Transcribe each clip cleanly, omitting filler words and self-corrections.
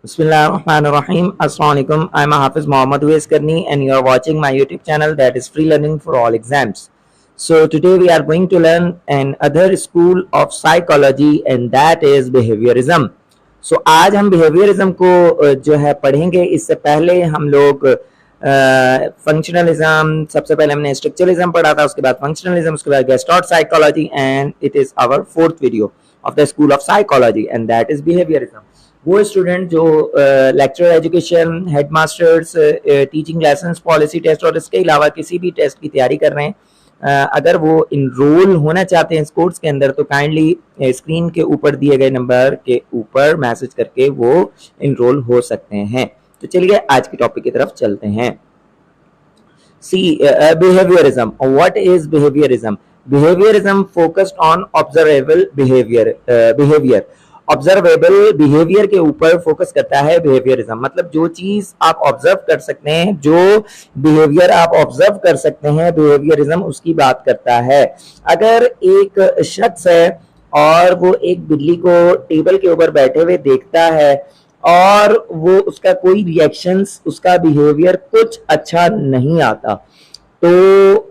Bismillahirrahmanirrahim. Assalamualaikum. I'm Hafiz Mohammad Uwais Karni and you are watching my YouTube channel that is free learning for all exams. So today we are going to learn another school of psychology and that is behaviorism. So आज हम behaviorism को जो है पढ़ेंगे. इससे पहले हम लोग फंक्शनलिज्म, सबसे पहले हमने स्ट्रक्चरलिज्म पढ़ा था, उसके बाद फंक्शनलिज्म, उसके बाद Gestalt psychology and it is our fourth video of the school of psychology and that is behaviourism. वो स्टूडेंट जो lecture education, headmasters, teaching licence, policy test और इसके अलावा किसी भी टेस्ट की तैयारी कर रहे हैं, अगर वो इनरोल होना चाहते हैं इस कोर्स के अंदर तो काइंडली स्क्रीन के ऊपर दिए गए नंबर के ऊपर मैसेज करके वो इनरोल हो सकते हैं. तो चलिए आज की टॉपिक की तरफ चलते हैं. सी behaviorism. What is behaviorism? Behaviorism focused on observable behavior. Observable behaviour के ऊपर फोकस करता है बिहेवियरिज्म. मतलब जो चीज आप ऑब्जर्व कर सकते हैं, जो बिहेवियर आप ऑब्जर्व कर सकते हैं, बिहेवियरिज्म उसकी बात करता है. अगर एक शख्स है और वो एक बिल्ली को टेबल के ऊपर बैठे हुए देखता है और वो उसका कोई रिएक्शंस, उसका बिहेवियर कुछ अच्छा नहीं आता, तो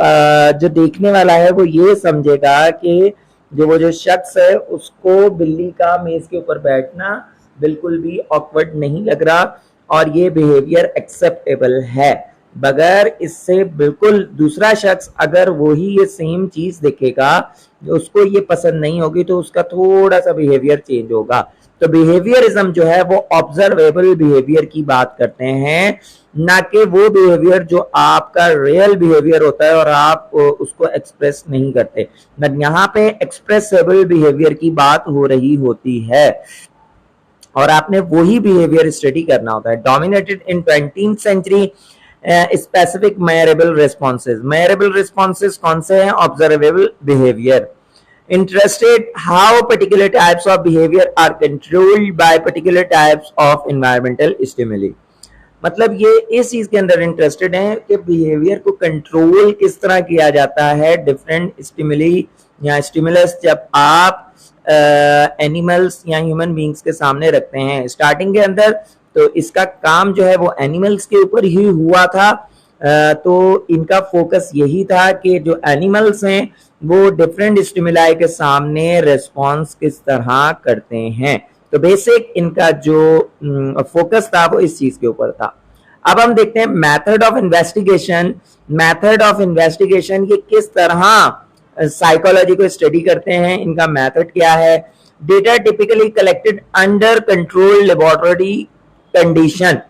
जो देखने वाला है वो ये समझेगा कि जो शख्स है उसको बिल्ली का मेज के ऊपर बैठना बिल्कुल भी ऑकवर्ड नहीं लग रहा और ये बिहेवियर एक्सेप्टेबल है. बगैर इससे बिल्कुल दूसरा शख्स अगर वही ये सेम चीज देखेगा, उसको ये पसंद नहीं होगी, तो उसका थोड़ा सा बिहेवियर चेंज होगा. तो बिहेवियरिज्म जो है वो ऑब्जर्वेबल बिहेवियर की बात करते हैं, ना कि वो बिहेवियर जो आपका रियल बिहेवियर होता है और आप उसको एक्सप्रेस नहीं करते. बट यहाँ पे एक्सप्रेसेबल बिहेवियर की बात हो रही होती है और आपने वही बिहेवियर स्टडी करना होता है. Dominated in 20th century specific measurable responses. Measurable responses कौन से हैं? Observable behaviour. Interested how particular types of behavior are controlled by particular types of environmental stimuli. मतलब ये इस चीज के अंदर इंटरेस्टेड है कि बिहेवियर को कंट्रोल किस तरह किया जाता है डिफरेंट स्टिमुली या स्टिमुलस जब आप एनिमल्स या ह्यूमन बींग्स के सामने रखते हैं. स्टार्टिंग के अंदर तो इसका काम जो है वो एनिमल्स के ऊपर ही हुआ था, तो इनका फोकस यही था कि जो एनिमल्स हैं वो डिफरेंट स्टिमुलाई के सामने रिस्पॉन्स किस तरह करते हैं. तो बेसिक इनका जो फोकस था वो इस चीज के ऊपर था. अब हम देखते हैं method of investigation. Method of investigation ये किस तरह साइकोलॉजी को स्टडी करते हैं, इनका मेथड क्या है. Data typically collected under control laboratory condition.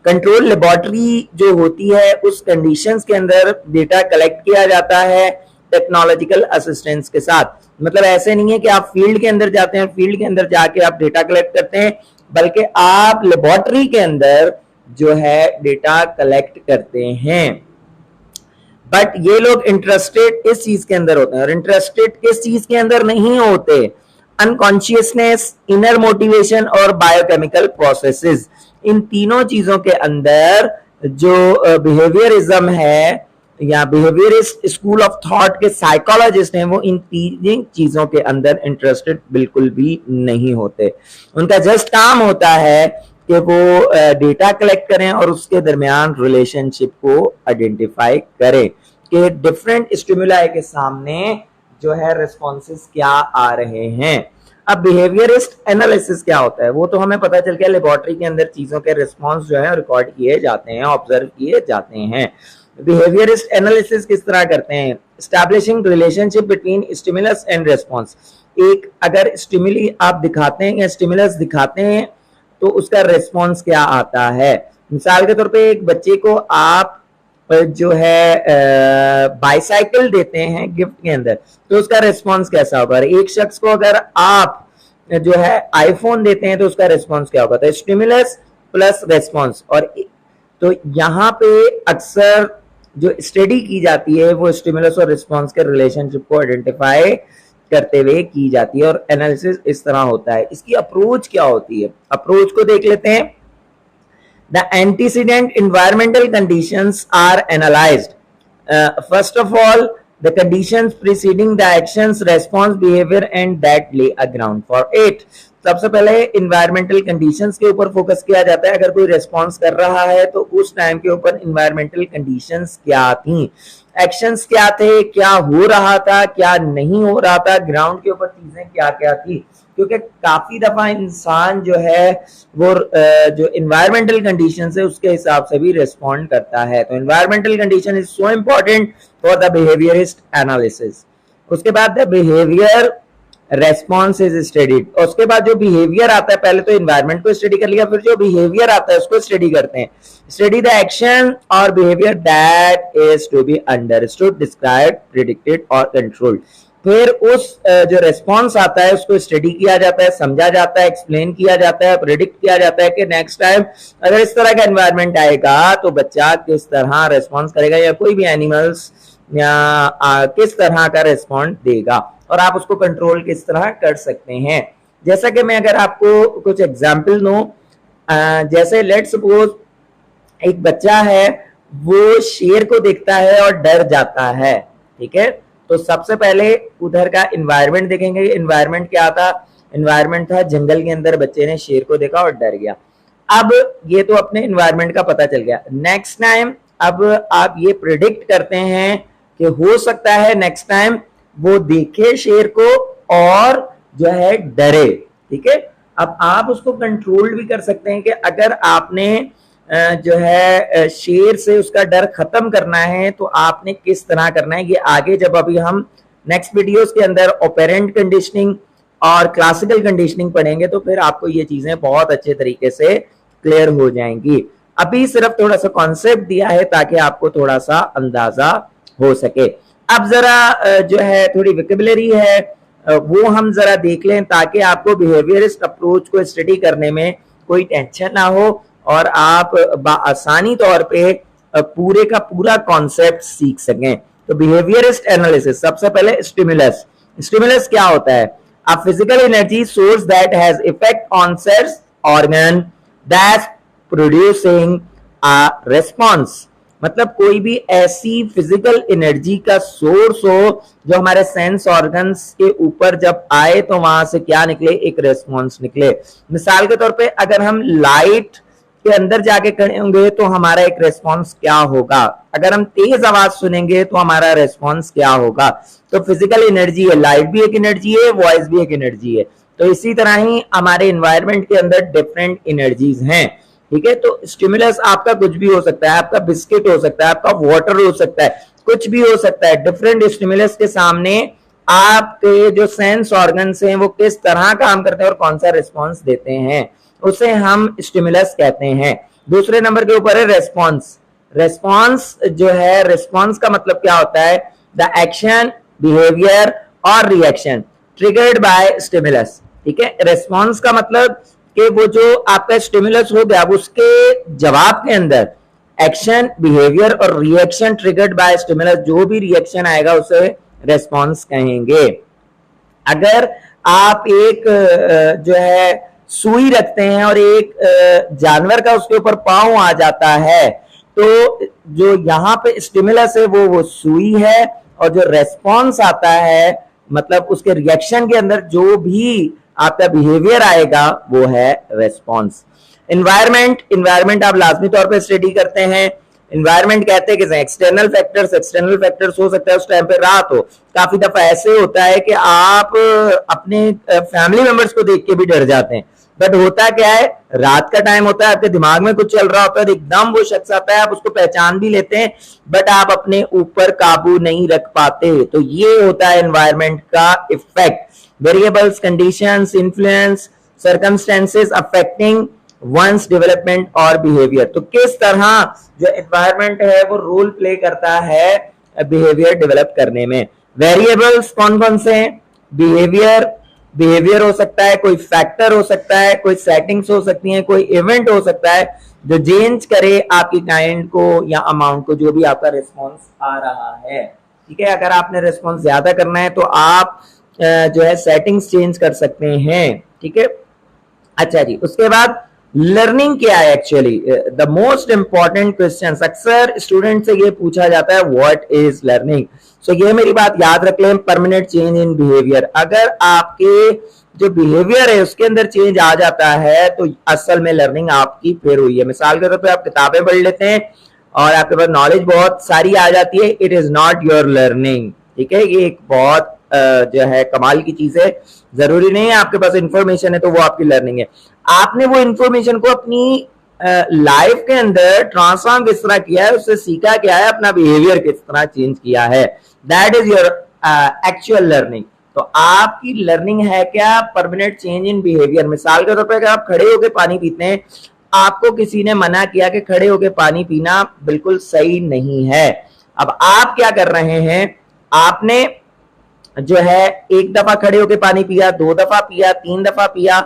Control laboratory जो होती है उस कंडीशंस के अंदर डेटा कलेक्ट किया जाता है टेक्नोलॉजिकल असिस्टेंस के साथ. मतलब ऐसे नहीं है कि आप फील्ड के अंदर जाते हैं, फील्ड के अंदर जाके आप डेटा कलेक्ट करते हैं, बल्कि आप लेबोरेटरी के अंदर जो है डेटा कलेक्ट करते हैं. बट ये लोग इंटरेस्टेड इस चीज के अंदर होते हैं और इंटरेस्टेड किस चीज के अंदर नहीं होते? अनकॉन्शियसनेस, इनर मोटिवेशन और बायोकेमिकल प्रोसेसेस. इन तीनों चीजों के अंदर जो बिहेवियरिज्म है या बिहेवियरिस्ट स्कूल ऑफ थॉट के साइकोलॉजिस्ट हैं वो इन तीन चीजों के अंदर इंटरेस्टेड बिल्कुल भी नहीं होते. उनका जस्ट काम होता है कि वो डेटा कलेक्ट करें और उसके दरमियान रिलेशनशिप को आइडेंटिफाई करें कि डिफरेंट स्टिमुलाई के सामने जो है रिस्पॉन्सेस क्या आ रहे हैं. अब बिहेवियरिस्ट एनालिसिस क्या होता है वो तो हमें पता चल गया. लेबोरेटरी के अंदर चीजों के रिस्पॉन्स जो है रिकॉर्ड किए जाते हैं, ऑब्जर्व किए जाते हैं. बिहेवियरिस्ट एनालिसिस किस तरह करते हैं? Establishing relationship between stimulus and response. एक अगर स्टिमुली आप दिखाते हैं या स्टिमुलस दिखाते हैं तो उसका रिस्पॉन्स क्या आता है. मिसाल के तौर पे एक बच्चे को आप जो है बाइसाइकिल देते हैं गिफ्ट के अंदर तो उसका रिस्पॉन्स कैसा होगा. एक शख्स को अगर आप जो है आईफोन देते हैं तो उसका रिस्पॉन्स क्या होगा. तो स्टिमुलस प्लस रिस्पॉन्स. और तो यहाँ पे अक्सर जो स्टडी की जाती है वो स्टिमुलस और रिस्पॉन्स के रिलेशनशिप को आइडेंटिफाई करते हुए की जाती है और एनालिसिस इस तरह होता है. इसकी अप्रोच क्या होती है? अप्रोच को देख लेते हैं. The antecedent environmental conditions are analyzed. First of all, the conditions preceding the actions, response, behavior and that lay a ground for it. सबसे पहले इन्वायरमेंटल कंडीशंस के ऊपर फोकस किया जाता है। अगर कोई रेस्पॉन्स कर रहा है तो उस टाइम के ऊपर इन्वायरमेंटल कंडीशंस क्या थी, एक्शंस क्या थे, क्या हो रहा था, क्या नहीं हो रहा था, ग्राउंड के ऊपर चीजें क्या क्या थी। क्योंकि काफी दफा इंसान जो है वो जो इन्वायरमेंटल कंडीशंस है उसके हिसाब से भी रिस्पॉन्ड करता है। तो environmental condition is so important for the behaviourist analysis. उसके बाद the behaviour response is studied. उसके बाद जो बिहेवियर आता है, पहले तो इन्वायरमेंट को स्टडी कर लिया, फिर जो बिहेवियर आता है उसको स्टडी करते हैं। स्टडी द एक्शन और behaviour that is to be understood, described, predicted और कंट्रोल्ड। फिर उस जो रेस्पॉन्स आता है उसको स्टडी किया जाता है, समझा जाता है, एक्सप्लेन किया जाता है, प्रिडिक्ट किया जाता है कि नेक्स्ट टाइम अगर इस तरह का एनवायरनमेंट आएगा तो बच्चा किस तरह रेस्पॉन्स करेगा, या कोई भी एनिमल्स या किस तरह का रेस्पॉन्स देगा, और आप उसको कंट्रोल किस तरह कर सकते हैं। जैसा कि मैं अगर आपको कुछ एग्जाम्पल दूं, जैसे लेट सपोज एक बच्चा है वो शेर को देखता है और डर जाता है, ठीक है। तो सबसे पहले उधर का एनवायरनमेंट देखेंगे। एनवायरनमेंट क्या था? एनवायरनमेंट था जंगल के अंदर बच्चे ने शेर को देखा और डर गया। अब ये तो अपने एनवायरनमेंट का पता चल गया। नेक्स्ट टाइम अब आप ये प्रिडिक्ट करते हैं कि हो सकता है नेक्स्ट टाइम वो देखे शेर को और जो है डरे, ठीक है। अब आप उसको कंट्रोल भी कर सकते हैं कि अगर आपने जो है शेर से उसका डर खत्म करना है तो आपने किस तरह करना है। ये आगे जब अभी हम नेक्स्ट वीडियोस के अंदर ऑपरेंट कंडीशनिंग और क्लासिकल कंडीशनिंग पढ़ेंगे तो फिर आपको ये चीजें बहुत अच्छे तरीके से क्लियर हो जाएंगी। अभी सिर्फ थोड़ा सा कॉन्सेप्ट दिया है ताकि आपको थोड़ा सा अंदाजा हो सके। अब जरा जो है थोड़ी वोकैबुलरी है वो हम जरा देख लें ताकि आपको बिहेवियरिस्ट अप्रोच को स्टडी करने में कोई टेंशन ना हो और आप आसानी तौर पे पूरे का पूरा कॉन्सेप्ट सीख सकें। तो बिहेवियरिस्ट एनालिसिस, सबसे पहले स्टिमुलस। स्टिमुलस क्या होता है? A physical energy source that has effect on cells organ that producing a response. मतलब कोई भी ऐसी फिजिकल एनर्जी का सोर्स हो जो हमारे सेंस ऑर्गन्स के ऊपर जब आए तो वहां से क्या निकले? एक रेस्पॉन्स निकले। मिसाल के तौर पे अगर हम लाइट के अंदर जाके खड़े होंगे तो हमारा एक रेस्पॉन्स क्या होगा, अगर हम तेज आवाज सुनेंगे तो हमारा रेस्पॉन्स क्या होगा। तो फिजिकल एनर्जी है, लाइट भी एक एनर्जी है, वॉइस भी एक एनर्जी है। तो इसी तरह ही हमारे एनवायरनमेंट के अंदर डिफरेंट एनर्जीज हैं, ठीक है। तो स्टिमुलस आपका कुछ भी हो सकता है, आपका बिस्किट हो सकता है, आपका वाटर हो सकता है, कुछ भी हो सकता है। डिफरेंट स्टिमुलस के सामने आपके जो सेंस ऑर्गन्स हैं वो किस तरह काम करते हैं और कौन सा रिस्पॉन्स देते हैं, उसे हम स्टिमुलस कहते हैं। दूसरे नंबर के ऊपर है रेस्पॉन्स। रेस्पॉन्स जो है, रेस्पॉन्स का मतलब क्या होता है? द एक्शन, बिहेवियर और रिएक्शन ट्रिगर्ड बाय स्टिमुलस, ठीक है। रेस्पॉन्स का मतलब कि वो जो आपका स्टिमुलस हो गया उसके जवाब के अंदर एक्शन, बिहेवियर और रिएक्शन ट्रिगर्ड बाय स्टिमुलस, जो भी रिएक्शन आएगा उसे रेस्पॉन्स कहेंगे। अगर आप एक जो है सुई रखते हैं और एक जानवर का उसके ऊपर पांव आ जाता है तो जो यहाँ पे स्टिमुलस है वो सुई है, और जो रेस्पॉन्स आता है मतलब उसके रिएक्शन के अंदर जो भी आपका बिहेवियर आएगा वो है रेस्पॉन्स। एनवायरनमेंट, एनवायरनमेंट आप लाजमी तौर पे स्टडी करते हैं। एनवायरनमेंट कहते हैं कि एक्सटर्नल फैक्टर्स, एक्सटर्नल फैक्टर्स हो सकता है उस टाइम पे रात हो। काफी दफा ऐसे होता है कि आप अपने फैमिली मेंबर्स को देख के भी डर जाते हैं, बट होता क्या है, रात का टाइम होता है, आपके दिमाग में कुछ चल रहा होता है, एकदम वो शख्स आता है, आप उसको पहचान भी लेते हैं बट आप अपने ऊपर काबू नहीं रख पाते। तो ये होता है एनवायरनमेंट का effect. Variables, conditions, influence, circumstances affecting one's development और बिहेवियर। तो किस तरह जो एनवायरनमेंट है वो रोल प्ले करता है बिहेवियर डेवलप करने में। वेरिएबल्स कौन कौन से हैं? बिहेवियर हो सकता है, कोई फैक्टर हो सकता है, कोई सेटिंग्स हो सकती हैं, कोई इवेंट हो सकता है जो चेंज करे आपकी काइंड को या अमाउंट को, जो भी आपका रिस्पॉन्स आ रहा है, ठीक है। अगर आपने रिस्पॉन्स ज्यादा करना है तो आप जो है सेटिंग्स चेंज कर सकते हैं, ठीक है। अच्छा जी, उसके बाद लर्निंग क्या है actually, the most important question अक्सर स्टूडेंट से ये पूछा जाता है, व्हाट इज लर्निंग। सो ये मेरी बात याद रख लें, परमानेंट चेंज इन बिहेवियर। अगर आपके जो बिहेवियर है उसके अंदर चेंज आ जाता है तो असल में लर्निंग आपकी फिर हुई है। मिसाल के तौर पे आप किताबें पढ़ लेते हैं और आपके पास नॉलेज बहुत सारी आ जाती है, it is not your learning. ठीक है, ये एक बहुत जो है कमाल की चीज है। जरूरी नहीं है आपके पास इंफॉर्मेशन है तो वो आपकी लर्निंग है। आपने वो इंफॉर्मेशन को अपनी लाइफ के अंदर ट्रांसफॉर्म किस तरह किया है, उससे सीखा क्या है, अपना बिहेवियर किस तरह चेंज किया है, that is your actual learning. तो आपकी लर्निंग है क्या, परमानेंट चेंज इन बिहेवियर। मिसाल के तौर पर अगर आप खड़े होकर पानी पीते हैं, आपको किसी ने मना किया कि खड़े होकर पानी पीना बिल्कुल सही नहीं है। अब आप क्या कर रहे हैं, आपने जो है एक दफा खड़े होकर पानी पिया, 2 दफा पिया, 3 दफा पिया,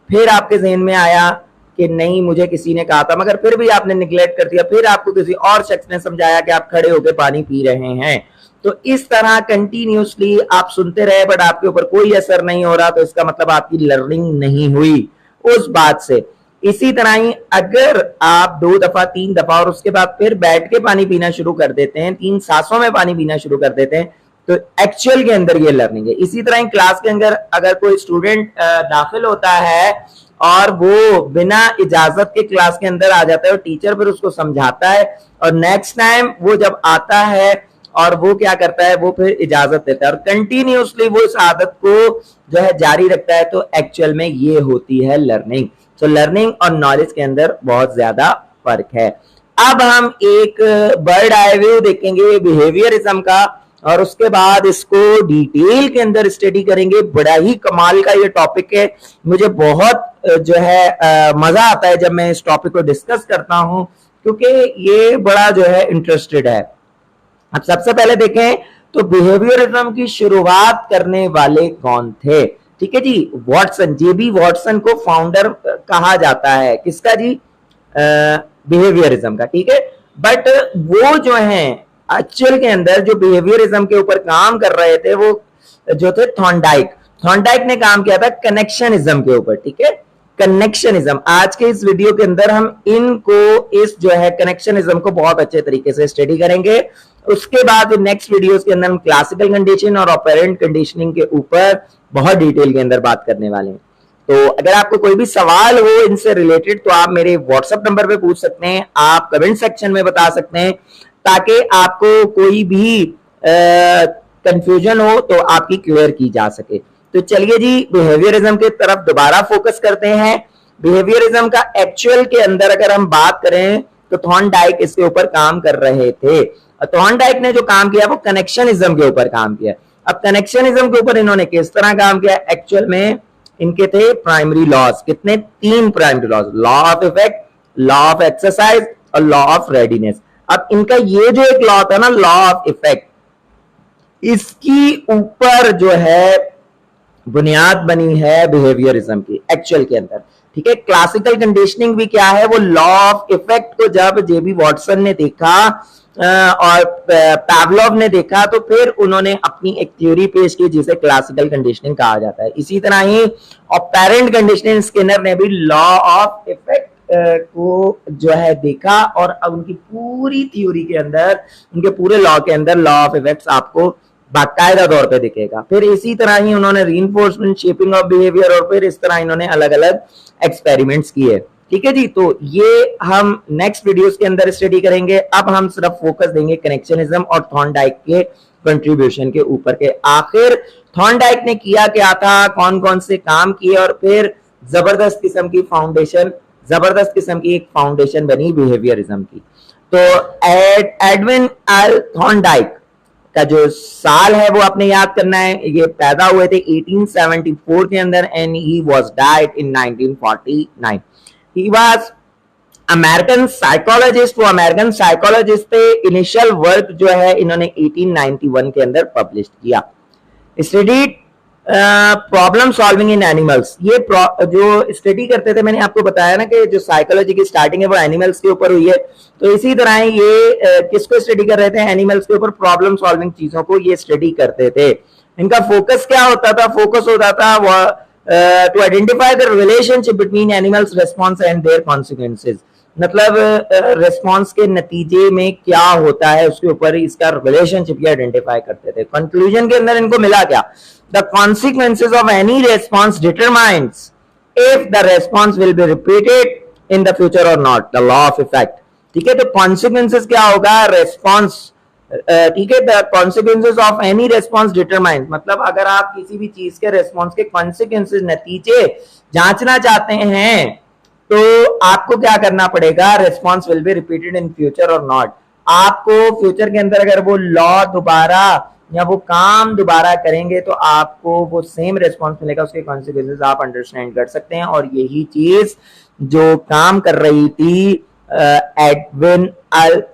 फिर आपके जहन में आया कि नहीं मुझे किसी ने कहा था, मगर फिर भी आपने निगलेक्ट कर दिया, फिर आपको किसी और शख्स ने समझाया कि आप खड़े होकर पानी पी रहे हैं। तो इस तरह कंटिन्यूसली आप सुनते रहे बट आपके ऊपर कोई असर नहीं हो रहा, तो इसका मतलब आपकी लर्निंग नहीं हुई उस बात से। इसी तरह ही अगर आप 2 दफा 3 दफा और उसके बाद फिर बैठ के पानी पीना शुरू कर देते हैं, 3 सांसों में पानी पीना शुरू कर देते हैं, तो एक्चुअल के अंदर ये लर्निंग है। इसी तरह क्लास के अंदर अगर कोई स्टूडेंट दाखिल होता है और वो बिना इजाजत के क्लास के अंदर आ जाता है और टीचर फिर उसको समझाता है और नेक्स्ट टाइम वो जब आता है और वो क्या करता है, वो फिर इजाजत देता है और कंटिन्यूसली वो इस आदत को जो है जारी रखता है, तो एक्चुअल में ये होती है लर्निंग। तो लर्निंग और नॉलेज के अंदर बहुत ज्यादा फर्क है। अब हम एक बर्ड आई व्यू देखेंगे बिहेवियरिज्म का और उसके बाद इसको डिटेल के अंदर स्टडी करेंगे। बड़ा ही कमाल का ये टॉपिक है, मुझे बहुत जो है मजा आता है जब मैं इस टॉपिक को डिस्कस करता हूं, क्योंकि ये बड़ा जो है इंटरेस्टेड है। अब सबसे पहले देखें तो बिहेवियरिज्म की शुरुआत करने वाले कौन थे। ठीक है जी, वॉटसन, जेबी वॉटसन को फाउंडर कहा जाता है, किसका जी, बिहेवियरिज्म का। ठीक है, बट वो जो है एक्चुअल के अंदर जो बिहेवियरिज्म के ऊपर काम कर रहे थे वो जो थे थॉर्नडाइक ने काम किया था कनेक्शनिज्म के ऊपर। ठीक है, कनेक्शनिज्म, आज के इस वीडियो के अंदर हम इनको इस जो है कनेक्शनिज्म को बहुत अच्छे तरीके से स्टडी करेंगे। उसके बाद नेक्स्ट वीडियोस के अंदर हम क्लासिकल कंडीशन और ऑपरेंट कंडीशनिंग के ऊपर बहुत डिटेल के अंदर बात करने वाले हैं। तो अगर आपको कोई भी सवाल हो इनसे रिलेटेड तो आप मेरे व्हाट्सएप नंबर पे पूछ सकते हैं, आप कमेंट सेक्शन में बता सकते हैं, ताकि आपको कोई भी कंफ्यूजन हो तो आपकी क्लियर की जा सके। तो चलिए जी बिहेवियरिज्म की तरफ दोबारा फोकस करते हैं। बिहेवियरिज्म का एक्चुअल के अंदर अगर हम बात करें तो थॉर्नडाइक इसके ऊपर काम कर रहे थे। थॉर्नडाइक ने जो काम किया वो कनेक्शनिज्म के ऊपर काम किया। अब कनेक्शनिज्म के ऊपर इन्होंने किस तरह काम किया, एक्चुअल में इनके थे प्राइमरी लॉज, कितने, 3 primary laws, law of effect, law of exercise और लॉ ऑफ रेडीनेस। अब इनका ये जो एक लॉ था ना, लॉ ऑफ इफेक्ट, इसकी ऊपर जो है बुनियाद बनी है बिहेवियरिज्म की एक्चुअल के अंदर। ठीक है, क्लासिकल कंडीशनिंग भी क्या है, वो लॉ ऑफ इफेक्ट को जब जेबी वॉटसन ने देखा और पैवलोव ने देखा तो फिर उन्होंने अपनी एक थ्योरी पेश की जिसे क्लासिकल कंडीशनिंग कहा जाता है। इसी तरह ही ऑपरेंट कंडीशनिंग स्किनर ने भी लॉ ऑफ इफेक्ट को जो है देखा और अब उनकी पूरी थ्योरी के अंदर, उनके पूरे लॉ के अंदर लॉ ऑफ इफेक्ट्स आपको बाकायदा तौर पे दिखेगा। फिर इसी तरह ही उन्होंने रीइंफोर्समेंट, शेपिंग ऑफ बिहेवियर और फिर इस तरह इन्होंने अलग अलग एक्सपेरिमेंट्स किए। ठीक है जी, तो ये हम नेक्स्ट वीडियोस के अंदर स्टडी करेंगे। अब हम सिर्फ फोकस देंगे कनेक्शनिज्म और थॉर्नडाइक के कंट्रीब्यूशन के ऊपर के आखिर थॉर्नडाइक ने किया क्या था, कौन कौन से काम किए और फिर जबरदस्त किस्म की फाउंडेशन, जबरदस्त किस्म की एक फाउंडेशन बनी बिहेवियरिज्म की। तो एडविन एल थॉर्नडाइक का जो साल है वो आपने याद करना है। ये पैदा हुए थे 1874 के अंदर and he was died in 1949। He was American psychologist, वो अमेरिकन साइकोलॉजिस्ट थे। इनिशियल वर्क जो है इन्होंने 1891 के अंदर पब्लिश किया। Studied problem solving in animals, ये जो स्टडी करते थे, मैंने आपको बताया ना कि जो साइकोलॉजी की स्टार्टिंग है वो एनिमल्स के ऊपर हुई है, तो इसी तरह ये किसको स्टडी कर रहे थे, एनिमल्स के ऊपर प्रॉब्लम सॉल्विंग चीजों को ये स्टडी करते थे। इनका फोकस क्या होता था, फोकस होता था to identify the relationship between animals response and their consequences, मतलब रिस्पॉन्स के नतीजे में क्या होता है उसके ऊपर इसका रिलेशनशिप आइडेंटिफाई करते थे। कंक्लूजन के अंदर इनको मिला क्या, the consequences of any response determines if the response will be repeated in the future और not, the law of effect. ठीक है, तो कॉन्सिक्वेंसेज क्या होगा, रेस्पॉन्स, ठीक है, the consequences of any response determines, मतलब अगर आप किसी भी चीज के रेस्पॉन्स के कॉन्सिक्वेंसेज, नतीजे जांचना चाहते हैं तो आपको क्या करना पड़ेगा, response will be repeated in future और नॉट। आपको फ्यूचर के अंदर अगर वो लॉ दोबारा या वो काम दोबारा करेंगे तो आपको वो सेम रेस्पॉन्स मिलेगा, उसके कॉन्सिक्वेंसेज आप अंडरस्टैंड कर सकते हैं। और यही चीज जो काम कर रही थी एडविन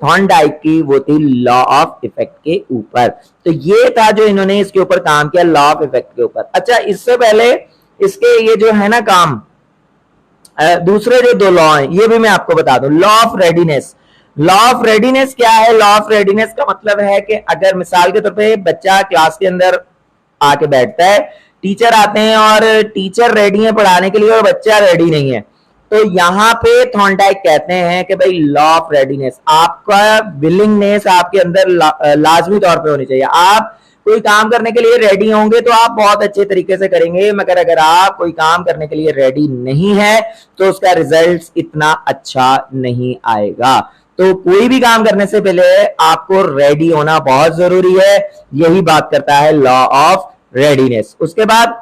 थॉर्नडाइक की, वो थी लॉ ऑफ इफेक्ट के ऊपर। तो ये था जो इन्होंने इसके ऊपर काम किया, लॉ ऑफ इफेक्ट के ऊपर। अच्छा, इससे पहले इसके ये जो है ना काम, दूसरे जो दो लॉ हैं ये भी मैं आपको बता दूं। Law of readiness, law of readiness क्या है, लॉ ऑफ रेडीनेस का मतलब है कि अगर मिसाल के तौर पे बच्चा क्लास के अंदर आके बैठता है, टीचर आते हैं और टीचर रेडी है पढ़ाने के लिए और बच्चा रेडी नहीं है, तो यहां पे थॉर्नडाइक कहते हैं कि भाई लॉ ऑफ रेडीनेस, आपका विलिंगनेस आपके अंदर लाजमी तौर पे होनी चाहिए। आप कोई काम करने के लिए रेडी होंगे तो आप बहुत अच्छे तरीके से करेंगे, मगर अगर आप कोई काम करने के लिए रेडी नहीं है तो उसका रिजल्ट इतना अच्छा नहीं आएगा। तो कोई भी काम करने से पहले आपको रेडी होना बहुत जरूरी है, यही बात करता है लॉ ऑफ रेडीनेस। उसके बाद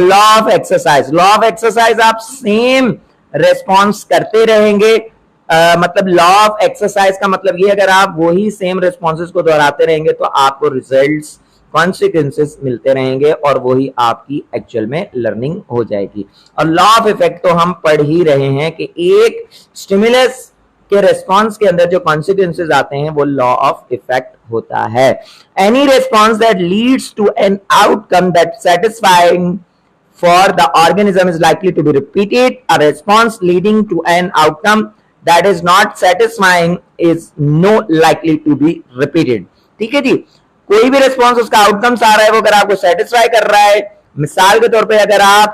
law of exercise, law of exercise आप सेम रेस्पॉन्स करते रहेंगे, मतलब लॉ ऑफ एक्सरसाइज का मतलब ये, अगर आप वही सेम रेस्पॉन्सेज को दोहराते रहेंगे तो आपको रिजल्ट्स, कॉन्सिक्वेंसेस मिलते रहेंगे और वही आपकी एक्चुअल में लर्निंग हो जाएगी। और लॉ ऑफ इफेक्ट तो हम पढ़ ही रहे हैं कि एक स्टिमुलस के रेस्पॉन्स के अंदर जो कॉन्सिक्वेंसेज आते हैं वो लॉ ऑफ इफेक्ट होता है। Any response that leads to an outcome that satisfying for the organism is likely to be repeated. A response leading to an outcome that is not satisfying is no likely to be repeated. ठीक है जी, कोई भी response उसका outcomes आ रहा है वो अगर आपको सेटिस्फाई कर रहा है, मिसाल के तौर पे अगर आप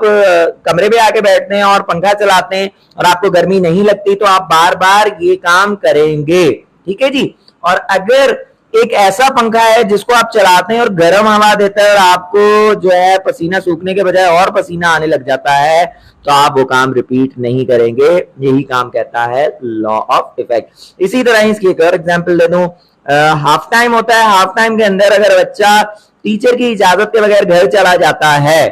कमरे में आके बैठते हैं और पंखा चलाते हैं और आपको गर्मी नहीं लगती तो आप बार बार ये काम करेंगे। ठीक है जी, और अगर एक ऐसा पंखा है जिसको आप चलाते हैं और गर्म हवा देता है और आपको जो है पसीना सूखने के बजाय और पसीना आने लग जाता है तो आप वो काम रिपीट नहीं करेंगे। यही काम कहता है लॉ ऑफ इफेक्ट। इसी तरह इसकी एक और एग्जांपल दे दूं, हाफ टाइम होता है, हाफ टाइम के अंदर अगर बच्चा टीचर की इजाजत के बगैर घर चला जाता है,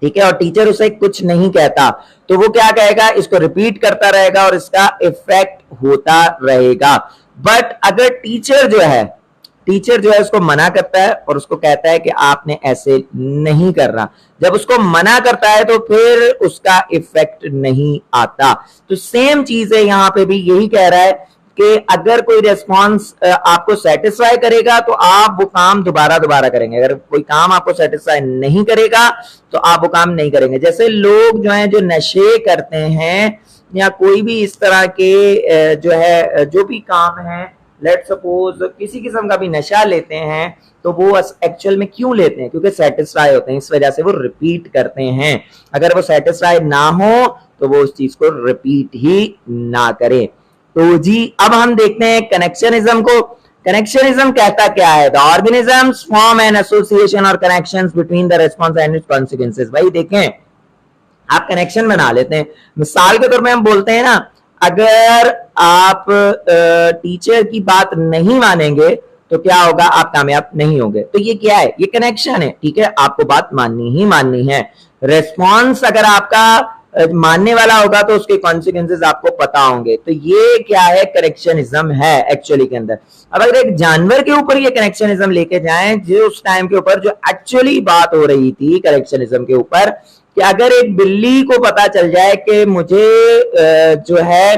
ठीक है, और टीचर उसे कुछ नहीं कहता तो वो क्या कहेगा, इसको रिपीट करता रहेगा और इसका इफेक्ट होता रहेगा। बट अगर टीचर जो है उसको मना करता है और उसको कहता है कि आपने ऐसे नहीं करना, जब उसको मना करता है तो फिर उसका इफेक्ट नहीं आता। तो सेम चीज है यहां पे भी, यही कह रहा है कि अगर कोई रेस्पॉन्स आपको सेटिस्फाई करेगा तो आप वो काम दोबारा करेंगे, अगर कोई काम आपको सेटिस्फाई नहीं करेगा तो आप वो काम नहीं करेंगे। जैसे लोग जो हैं जो नशे करते हैं या कोई भी इस तरह के जो है जो भी काम है, लेट सपोज किसी किस्म का भी नशा लेते हैं तो वो एक्चुअल में क्यों लेते हैं, क्योंकि सेटिस्फाई होते हैं, इस वजह से वो रिपीट करते हैं। अगर वो सेटिस्फाई ना हो तो वो उस चीज को रिपीट ही ना करें। तो जी अब हम देखते हैं कनेक्शनिज्म को। कनेक्शनिज्म कहता क्या है, the organisms form an association और connections between the response and its consequences. भाई देखें, आप कनेक्शन बना लेते हैं, मिसाल के तौर में हम बोलते हैं ना, अगर आप टीचर की बात नहीं मानेंगे तो क्या होगा, आप कामयाब नहीं होंगे। तो ये क्या है, ये कनेक्शन है। ठीक है, आपको बात माननी ही माननी है। रेस्पॉन्स अगर आपका मानने वाला होगा तो उसके कॉन्सिक्वेंसेस आपको पता होंगे। तो ये क्या है, कनेक्शनिज्म है एक्चुअली के अंदर। अब अगर एक जानवर के ऊपर ये कनेक्शनिज्म लेके जाएं, जो उस टाइम के ऊपर जो एक्चुअली बात हो रही थी कनेक्शनिज्म के ऊपर, कि अगर एक बिल्ली को पता चल जाए कि मुझे जो है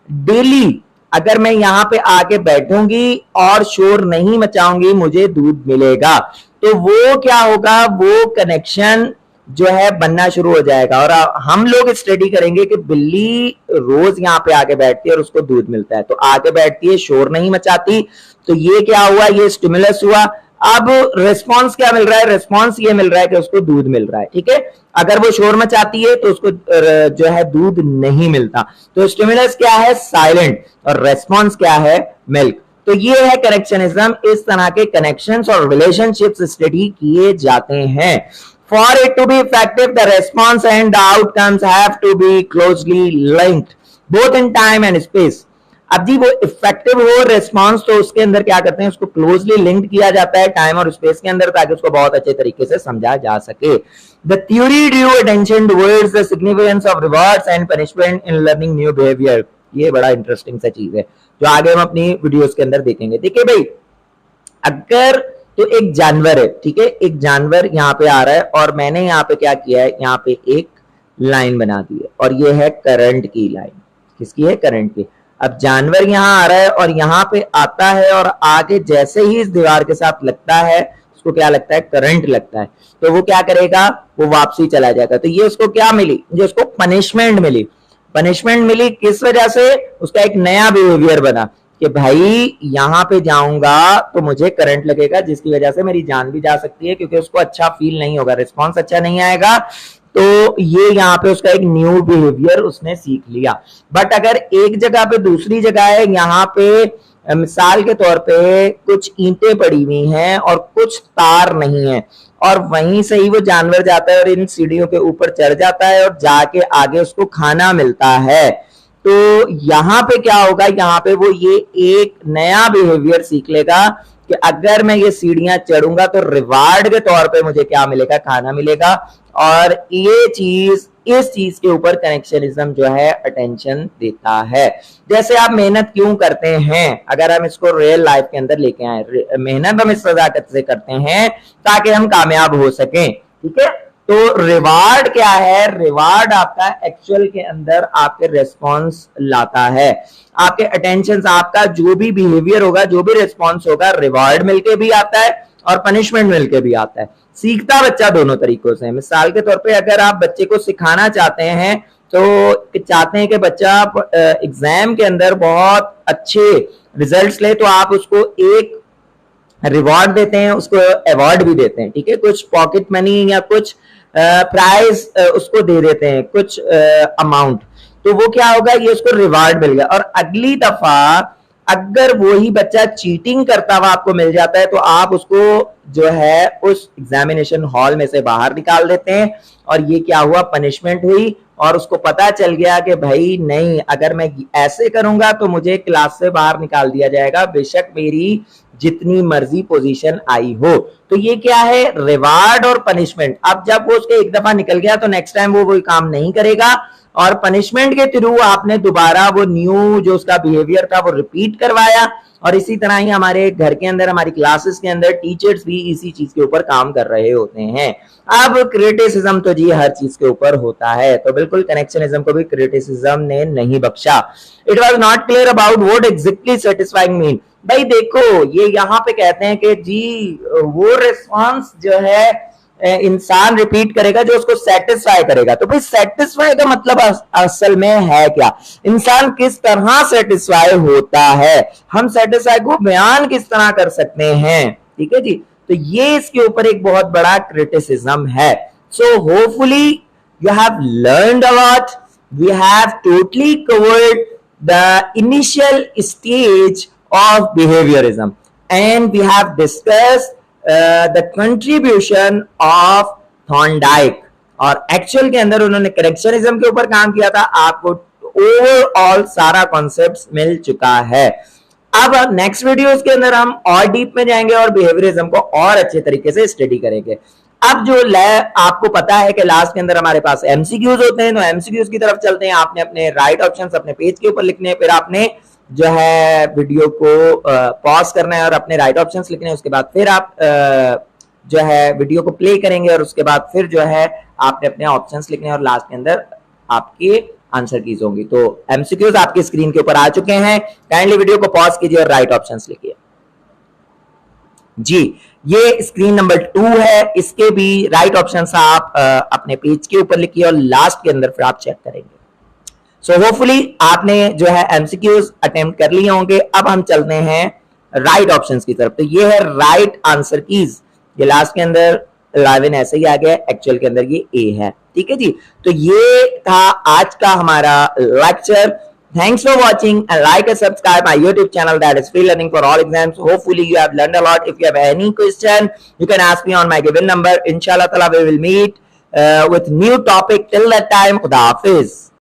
डेली अगर मैं यहाँ पे आके बैठूंगी और शोर नहीं मचाऊंगी मुझे दूध मिलेगा, तो वो क्या होगा, वो कनेक्शन जो है बनना शुरू हो जाएगा। और हम लोग स्टडी करेंगे कि बिल्ली रोज यहाँ पे आके बैठती है और उसको दूध मिलता है, तो आके बैठती है, शोर नहीं मचाती, तो ये क्या हुआ, ये स्टिमुलस हुआ। अब रिस्पॉन्स क्या मिल रहा है? रिस्पॉन्स ये मिल रहा है कि उसको दूध मिल रहा है, ठीक है। अगर वो शोर मचाती है तो उसको जो है दूध नहीं मिलता। तो स्टिमुलस क्या है? साइलेंट, और रेस्पॉन्स क्या है? मिल्क। तो ये है कनेक्शनिज्म। इस तरह के कनेक्शंस और रिलेशनशिप्स स्टडी किए जाते हैं। For it to be effective, the response and the outcomes have to be closely linked, both in time and space. अब जी वो इफेक्टिव हो रिस्पॉन्स, तो उसके अंदर क्या करते हैं? उसको क्लोजली लिंक्ड किया जाता है टाइम और स्पेस के अंदर, ताकि उसको बहुत अच्छे तरीके से समझा जा सके। The theory drew attention towards the significance of rewards and punishment in learning new behavior. ये बड़ा इंटरेस्टिंग सा चीज है जो आगे हम अपनी वीडियोस के अंदर देखेंगे। देखिए भाई, अगर तो एक जानवर है, ठीक है, एक जानवर यहाँ पे आ रहा है और मैंने यहाँ पे क्या किया है? यहाँ पे एक लाइन बना दी है और ये है करंट की लाइन। किसकी है? करंट की। अब जानवर यहाँ आ रहा है और यहाँ पे आता है और आगे जैसे ही इस दीवार के साथ लगता है, उसको क्या लगता है? करंट लगता है। तो वो क्या करेगा? वो वापसी चला जाएगा। तो ये उसको क्या मिली? जो उसको पनिशमेंट मिली। पनिशमेंट मिली किस वजह से? उसका एक नया बिहेवियर बना कि भाई यहाँ पे जाऊंगा तो मुझे करंट लगेगा, जिसकी वजह से मेरी जान भी जा सकती है, क्योंकि उसको अच्छा फील नहीं होगा, रिस्पॉन्स अच्छा नहीं आएगा। तो ये यहाँ पे उसका एक न्यू बिहेवियर उसने सीख लिया। बट अगर एक जगह पे दूसरी जगह है, यहाँ पे मिसाल के तौर पे कुछ ईंटें पड़ी हुई हैं और कुछ तार नहीं है, और वहीं से ही वो जानवर जाता है और इन सीढ़ियों के ऊपर चढ़ जाता है और जाके आगे उसको खाना मिलता है। तो यहाँ पे क्या होगा? यहाँ पे वो ये एक नया बिहेवियर सीख लेगा कि अगर मैं ये सीढ़ियां चढ़ूंगा तो रिवार्ड के तौर पे मुझे क्या मिलेगा? खाना मिलेगा। और ये चीज, इस चीज के ऊपर कनेक्शनिज्म जो है अटेंशन देता है। जैसे आप मेहनत क्यों करते हैं? अगर हम इसको रियल लाइफ के अंदर लेके आए, मेहनत हम इस सदाकत से करते हैं ताकि हम कामयाब हो सकें, ठीक है। तो रिवार्ड क्या है? रिवार्ड आपका एक्चुअल के अंदर आपके रेस्पॉन्स लाता है, आपके अटेंशन, आपका जो भी बिहेवियर होगा, जो भी रेस्पॉन्स होगा, रिवार्ड मिलके भी आता है और पनिशमेंट मिलके भी आता है। सीखता बच्चा दोनों तरीकों से। मिसाल के तौर पे अगर आप बच्चे को सिखाना चाहते हैं, तो चाहते हैं कि बच्चा एग्जाम के अंदर बहुत अच्छे रिजल्ट्स ले, तो आप उसको एक रिवॉर्ड देते हैं, उसको अवार्ड भी देते हैं, ठीक है। कुछ पॉकेट मनी या कुछ प्राइज उसको दे देते हैं, कुछ अमाउंट। तो वो क्या होगा? ये उसको रिवार्ड मिल गया। और अगली दफा अगर वही बच्चा चीटिंग करता हुआ आपको मिल जाता है, तो आप उसको जो है उस एग्जामिनेशन हॉल में से बाहर निकाल देते हैं। और ये क्या हुआ? पनिशमेंट हुई। और उसको पता चल गया कि भाई नहीं, अगर मैं ऐसे करूंगा तो मुझे क्लास से बाहर निकाल दिया जाएगा, बेशक मेरी जितनी मर्जी पोजीशन आई हो। तो ये क्या है? रिवार्ड और पनिशमेंट। अब जब वो उसके एक दफा निकल गया तो नेक्स्ट टाइम वो काम नहीं करेगा, और पनिशमेंट के थ्रू आपने दोबारा वो न्यू जो उसका बिहेवियर था वो रिपीट करवाया। और इसी तरह ही हमारे घर के अंदर, हमारी क्लासेस के अंदर टीचर्स भी इसी चीज के ऊपर काम कर रहे होते हैं। अब क्रिटिसिज्म तो जी हर चीज के ऊपर होता है, तो बिल्कुल कनेक्शनिज्म को भी क्रिटिसिज्म ने नहीं बख्शा। It was not clear about what exactly satisfying mean. भाई देखो, ये यहाँ पे कहते हैं कि जी वो रिस्पॉन्स जो है इंसान रिपीट करेगा जो उसको सेटिस्फाई करेगा। तो भाई सेटिस्फाई का मतलब असल में है क्या? इंसान किस तरह सेटिस्फाई होता है, हम सेटिस्फाई को बयान किस तरह कर सकते हैं, ठीक है जी। तो ये इसके ऊपर एक बहुत बड़ा क्रिटिसिज्म है। So hopefully you have learned a lot. We have totally covered the initial stage of behaviorism, and we have discussed the contribution of Thorndike, और एक्चुअल के अंदर उन्होंने करेक्शनिज्म के ऊपर काम किया था। आपको ओवरऑल सारा कॉन्सेप्ट्स मिल चुका है। अब नेक्स्ट वीडियोस के अंदर हम और डीप में जाएंगे और बिहेवियरिज्म को और अच्छे तरीके से स्टडी करेंगे। अब जो आपको पता है कि लास्ट के अंदर हमारे पास एमसीक्यूज होते हैं, तो एमसीक्यूज की तरफ चलते हैं। आपने अपने राइट ऑप्शंस अपने पेज के ऊपर लिखने हैं, फिर आपने जो है वीडियो को पॉज करना है और अपने राइट ऑप्शंस लिखने हैं। उसके बाद फिर आप जो है वीडियो को प्ले करेंगे और उसके बाद फिर जो है आपने अपने ऑप्शंस लिखने हैं और लास्ट के अंदर आपके आंसर कीज होंगी। तो एमसीक्यूज आपकी स्क्रीन के ऊपर आ चुके हैं। काइंडली वीडियो को पॉज कीजिए और राइट ऑप्शंस लिखिए। जी, ये स्क्रीन नंबर 2 है, इसके भी राइट ऑप्शंस आप अपने पेज के ऊपर लिखिए और लास्ट के अंदर फिर आप चेक करेंगे। सो होपफुली आपने जो है एमसीक्यूज अटेम्प्ट कर लिए होंगे। अब हम चलते हैं राइट ऑप्शन की तरफ। तो ये है राइट आंसर कीज। ये लास्ट के अंदर 11 ऐसे ही आ गया, एक्चुअल के अंदर ये ए है। ठीक है जी, तो ये था आज का हमारा lecture. Thanks for watching and like and subscribe my YouTube channel that is free learning for all exams. Hopefully you have learned a lot. If you have any question, you can ask me on my given number. Inshallah Taala we will meet with new topic. Till that time, Khuda Hafiz.